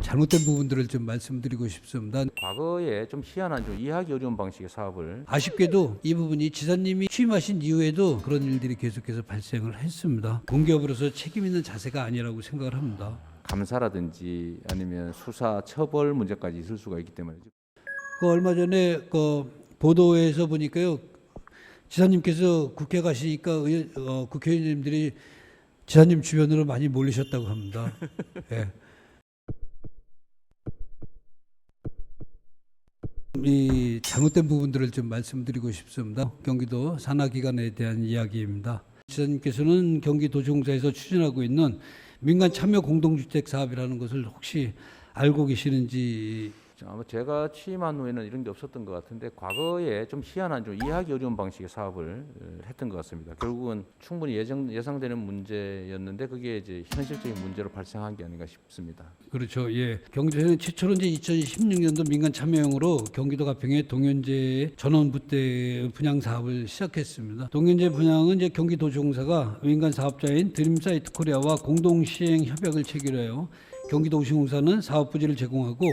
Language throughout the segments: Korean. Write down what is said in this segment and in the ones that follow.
잘못된 부분들을 좀 말씀드리고 싶습니다. 과거에 좀 희한한 좀 이해하기 어려운 방식의 사업을 아쉽게도 이 부분이 지사님이 취임하신 이후에도 그런 일들이 계속해서 발생을 했습니다. 공기업으로서 책임 있는 자세가 아니라고 생각을 합니다. 감사라든지 아니면 수사 처벌 문제까지 있을 수가 있기 때문에 얼마 전에 보도에서 보니까요, 지사님께서 국회 가시니까 국회의원님들이 지사님 주변으로 많이 몰리셨다고 합니다. 예. 이 잘못된 부분들을 좀 말씀드리고 싶습니다. 경기도 산하기관에 대한 이야기입니다. 지사님께서는 경기도시공사에서 추진하고 있는 민간 참여 공동주택 사업이라는 것을 혹시 알고 계시는지. 아마 제가 취임한 후에는 이런 게 없었던 것 같은데 과거에 좀 희한한 좀 이해하기 어려운 방식의 사업을 했던 것 같습니다. 결국은 충분히 예상되는 문제였는데 그게 이제 현실적인 문제로 발생한 게 아닌가 싶습니다. 그렇죠. 예. 경기도에는 최초로 이제 2016년도 민간 참여형으로 경기도 가평의 동현제 전원부대 분양 사업을 시작했습니다. 동현제 분양은 이제 경기도시공사가 민간 사업자인 드림사이트 코리아와 공동 시행 협약을 체결하여 경기도시공사는 사업 부지를 제공하고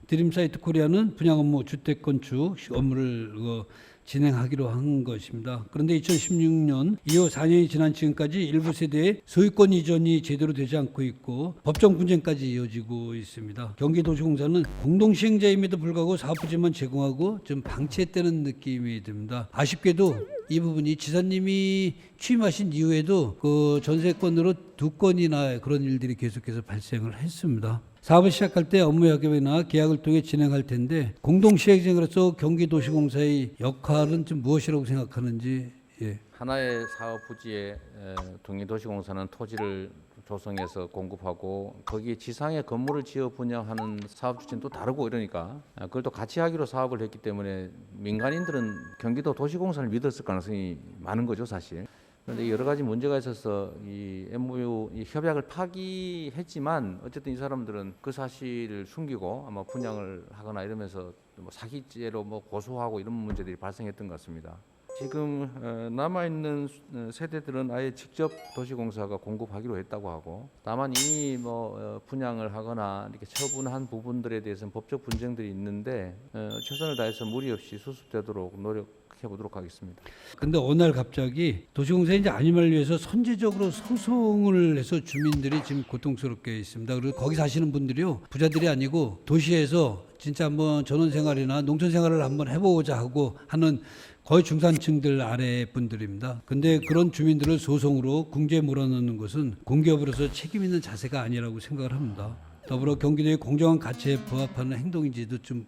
드림사이트 코리아는 분양 업무, 주택 건축 업무를 진행하기로 한 것입니다. 그런데 2016년 이후 4년이 지난 지금까지 일부 세대의 소유권 이전이 제대로 되지 않고 있고 법정 분쟁까지 이어지고 있습니다. 경기도시공사는 공동시행자임에도 불구하고 사업부지만 제공하고 좀 방치했다는 느낌이 듭니다. 아쉽게도 이 부분이 지사님이 취임하신 이후에도 그 전세권으로 2건이나 그런 일들이 계속해서 발생을 했습니다. 사업을 시작할 때 업무 협약이나 계약을 통해 진행할 텐데 공동시행자로서 경기도시공사의 역할은 좀 무엇이라고 생각하는지. 예. 하나의 사업 부지에 동해도시공사는 토지를 조성해서 공급하고 거기에 지상에 건물을 지어 분양하는 사업 주체는 또 다르고 이러니까 그걸 또 같이 하기로 사업을 했기 때문에 민간인들은 경기도 도시공사를 믿었을 가능성이 많은 거죠, 사실. 그런데 여러 가지 문제가 있어서 이 MOU 이 협약을 파기했지만 어쨌든 이 사람들은 그 사실을 숨기고 아마 분양을 하거나 이러면서 뭐 사기죄로 뭐 고소하고 이런 문제들이 발생했던 것 같습니다. 지금 남아 있는 세대들은 아예 직접 도시공사가 공급하기로 했다고 하고 다만 이미 뭐 분양을 하거나 이렇게 처분한 부분들에 대해서는 법적 분쟁들이 있는데 최선을 다해서 무리 없이 수습되도록 노력해 보도록 하겠습니다. 근데 어느 날 갑자기 도시공사 이제 안임을 위해서 선제적으로 소송을 해서 주민들이 지금 고통스럽게 있습니다. 그리고 거기 사시는 분들이요, 부자들이 아니고 도시에서 진짜 한번 전원생활이나 농촌생활을 한번 해보고자 하고 하는 거의 중산층들 아래 분들입니다. 근데 그런 주민들을 소송으로 궁지에 몰아넣는 것은 공기업으로서 책임 있는 자세가 아니라고 생각을 합니다. 더불어 경기도의 공정한 가치에 부합하는 행동인지도 좀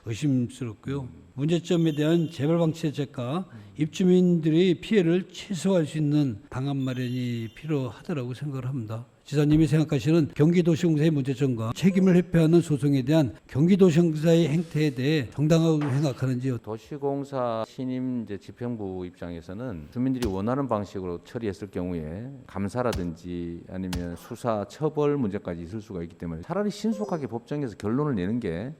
의심스럽고요. 문제점에 대한 재발 방치 대책과 입주민들의 피해를 최소화할 수 있는 방안 마련이 필요하다고 생각을 합니다. 지사님이 생각하시는 경기도시공사의 문제점과 책임을 회피하는 소송에 대한 경기도시공사의 행태에 대해 정당하고 생각하는지요? 도시공사 신임 이제 집행부 입장에서는 주민들이 원하는 방식으로 처리했을 경우에 감사라든지 아니면 수사 처벌 문제까지 있을 수가 있기 때문에 차라리 신속하게 법정에서 결론을 내는 게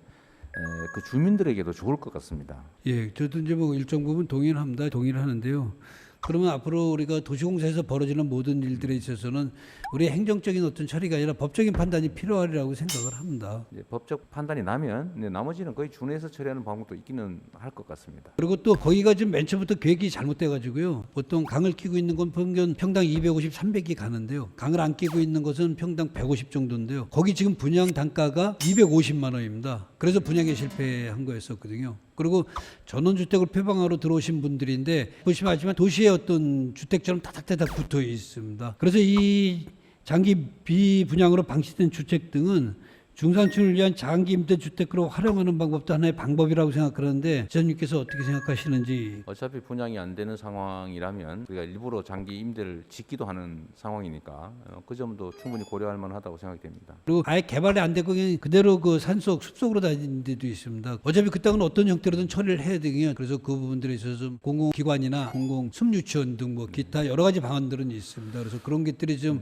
그 주민들에게도 좋을 것 같습니다. 예, 저도 이제 뭐 일정 부분 동의를 합니다. 동의를 하는데요. 그러면 앞으로 우리가 도시공사에서 벌어지는 모든 일들에 있어서는 우리 행정적인 어떤 처리가 아니라 법적인 판단이 필요하리라고 생각을 합니다. 법적 판단이 나면 나머지는 거의 준해서 처리하는 방법도 있기는 할 것 같습니다. 그리고 또 거기가 지금 맨 처음부터 계획이 잘못돼가지고요. 보통 강을 끼고 있는 건 평당 250, 300이 가는데요. 강을 안 끼고 있는 것은 평당 150 정도인데요. 거기 지금 분양 단가가 250만 원입니다. 그래서 분양에 실패한 거였었거든요. 그리고 전원주택을 폐방하러 들어오신 분들인데 보시면 알지만 도시의 어떤 주택처럼 타닥타닥 붙어 있습니다. 그래서 이 장기 비분양으로 방치된 주택 등은 중산층을 위한 장기 임대 주택으로 활용하는 방법도 하나의 방법이라고 생각하는데 지사님께서 어떻게 생각하시는지. 어차피 분양이 안 되는 상황이라면 우리가 일부러 장기 임대를 짓기도 하는 상황이니까 그 점도 충분히 고려할 만하다고 생각이 됩니다. 그리고 아예 개발이 안 되고 그냥 그대로 그 산속 숲속으로 다니는 데도 있습니다. 어차피 그 땅은 어떤 형태로든 처리를 해야 되거든요. 그래서 그 부분들에 있어서 좀 공공기관이나 공공숲유치원 등 뭐 기타 여러 가지 방안들은 있습니다. 그래서 그런 것들이 좀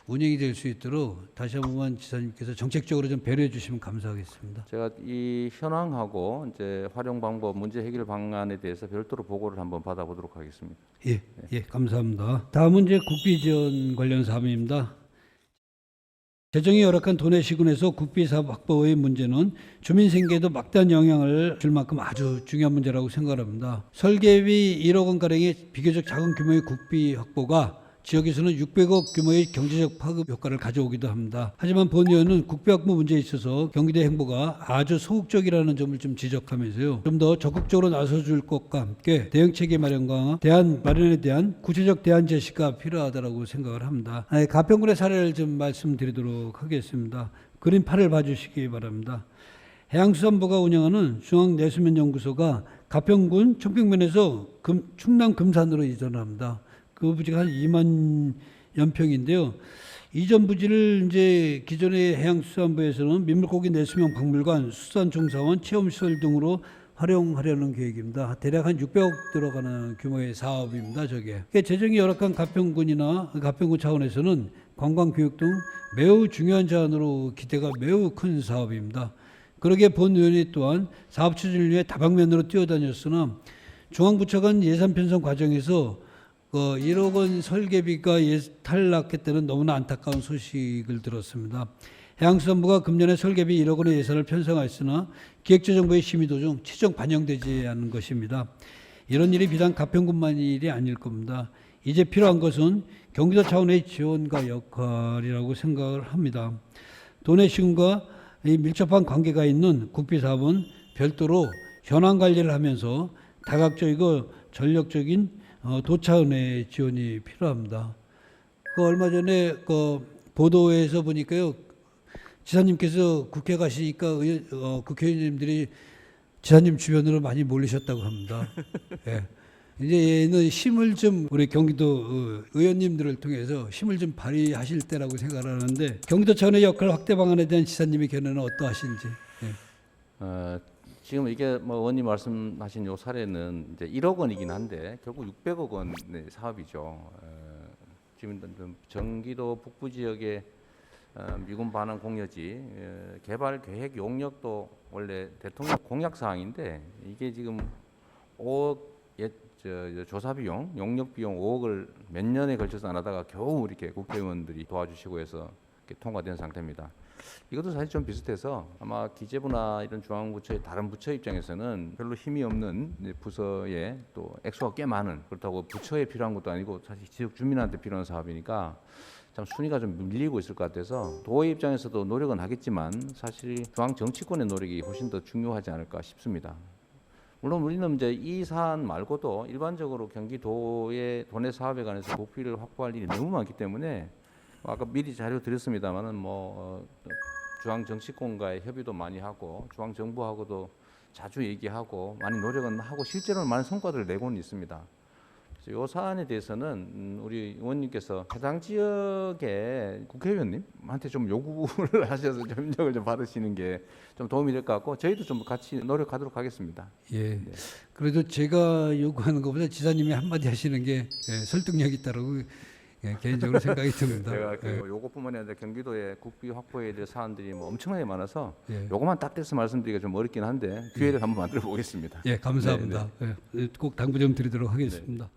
운영이 될 수 있도록 다시 한번 지사님께서 정책적으로 좀 배려해 주시면 감사하겠습니다. 제가 이 현황하고 이제 활용 방법, 문제 해결 방안에 대해서 별도로 보고를 한번 받아보도록 하겠습니다. 예, 감사합니다. 다음은 이제 국비 지원 관련 사업입니다. 재정이 열악한 도내 시군에서 국비 사업 확보의 문제는 주민 생계에도 막대한 영향을 줄 만큼 아주 중요한 문제라고 생각합니다. 설계비 1억 원가량의 비교적 작은 규모의 국비 확보가 지역에서는 600억 규모의 경제적 파급 효과를 가져오기도 합니다. 하지만 본 의원은 국비 확보 문제에 있어서 경기도의 행보가 아주 소극적이라는 점을 좀 지적하면서요. 좀 더 적극적으로 나서줄 것과 함께 대응체계 마련과 대안 마련에 대한 구체적 대안 제시가 필요하다고 생각을 합니다. 가평군의 사례를 좀 말씀드리도록 하겠습니다. 그림 8을 봐주시기 바랍니다. 해양수산부가 운영하는 중앙내수면연구소가 가평군 청평면에서 충남 금산으로 이전을 합니다. 그 부지가 한 2만 연평인데요. 이전 부지를 이제 기존의 해양수산부에서는 민물고기 내수면 박물관, 수산종사원, 체험시설 등으로 활용하려는 계획입니다. 대략 한 600억 들어가는 규모의 사업입니다. 저게. 재정이 열악한 가평군이나 가평군 차원에서는 관광교육 등 매우 중요한 제안으로 기대가 매우 큰 사업입니다. 그러기에 본 의원이 또한 사업 추진을 위해 다방면으로 뛰어다녔으나 중앙부처 간 예산 편성 과정에서 1억 원 설계비가 탈락했다는 너무나 안타까운 소식을 들었습니다. 해양수산부가 금년에 설계비 1억 원의 예산을 편성하였으나 기획재정부의 심의 도중 최종 반영되지 않은 것입니다. 이런 일이 비단 가평군만의 일이 아닐 겁니다. 이제 필요한 것은 경기도 차원의 지원과 역할이라고 생각을 합니다. 도내시군과 밀접한 관계가 있는 국비사업은 별도로 현안 관리를 하면서 다각적이고 전력적인 도차원의 지원이 필요합니다. 얼마 전에 보도에서 보니까요, 지사님께서 국회 가시니까 국회의원님들이 지사님 주변으로 많이 몰리셨다고 합니다. 예. 이제 얘는 힘을 좀 우리 경기도 의원님들을 통해서 힘을 좀 발휘하실 때라고 생각을 하는데 경기도 차원의 역할 확대 방안에 대한 지사님의 견해는 어떠하신지. 예. 지금 이게 뭐 의원님 말씀하신 요 사례는 이제 1억 원이긴 한데 결국 600억 원의 사업이죠. 지금 경기도 북부 지역의 미군 반환 공여지 개발 계획 용역도 원래 대통령 공약 사항인데 이게 지금 5억 조사 비용, 용역 비용 5억을 몇 년에 걸쳐서 안 하다가 겨우 이렇게 국회의원들이 도와주시고 해서 이렇게 통과된 상태입니다. 이것도 사실 좀 비슷해서 아마 기재부나 이런 중앙부처의 다른 부처 입장에서는 별로 힘이 없는 부서에 또 액수가 꽤 많은, 그렇다고 부처에 필요한 것도 아니고 사실 지역 주민한테 필요한 사업이니까 참 순위가 좀 밀리고 있을 것 같아서 도의 입장에서도 노력은 하겠지만 사실 중앙 정치권의 노력이 훨씬 더 중요하지 않을까 싶습니다. 물론 우리는 이제 이 사안 말고도 일반적으로 경기도의 도내 사업에 관해서 국비를 확보할 일이 너무 많기 때문에 아까 미리 자료 드렸습니다만은 중앙 정치권과의 협의도 많이 하고 중앙 정부하고도 자주 얘기하고 많이 노력은 하고 실제로는 많은 성과들을 내고는 있습니다. 그래서 이 사안에 대해서는 우리 의원님께서 해당 지역의 국회의원님한테 좀 요구를 하셔서 좀 협력을 좀 받으시는 게 좀 도움이 될 것 같고 저희도 좀 같이 노력하도록 하겠습니다. 예. 네. 그래도 제가 요구하는 것보다 지사님이 한마디 하시는 게 설득력이 있다라고 개인적으로 생각이 듭니다. 제가 요것뿐만이 아니라 경기도의 국비 확보에 대한 사안들이 엄청나게 많아서 예. 요것만 딱 떼서 말씀드리기가 좀 어렵긴 한데 기회를 한번 만들어 보겠습니다. 예, 감사합니다. 꼭 당부 좀 드리도록 하겠습니다.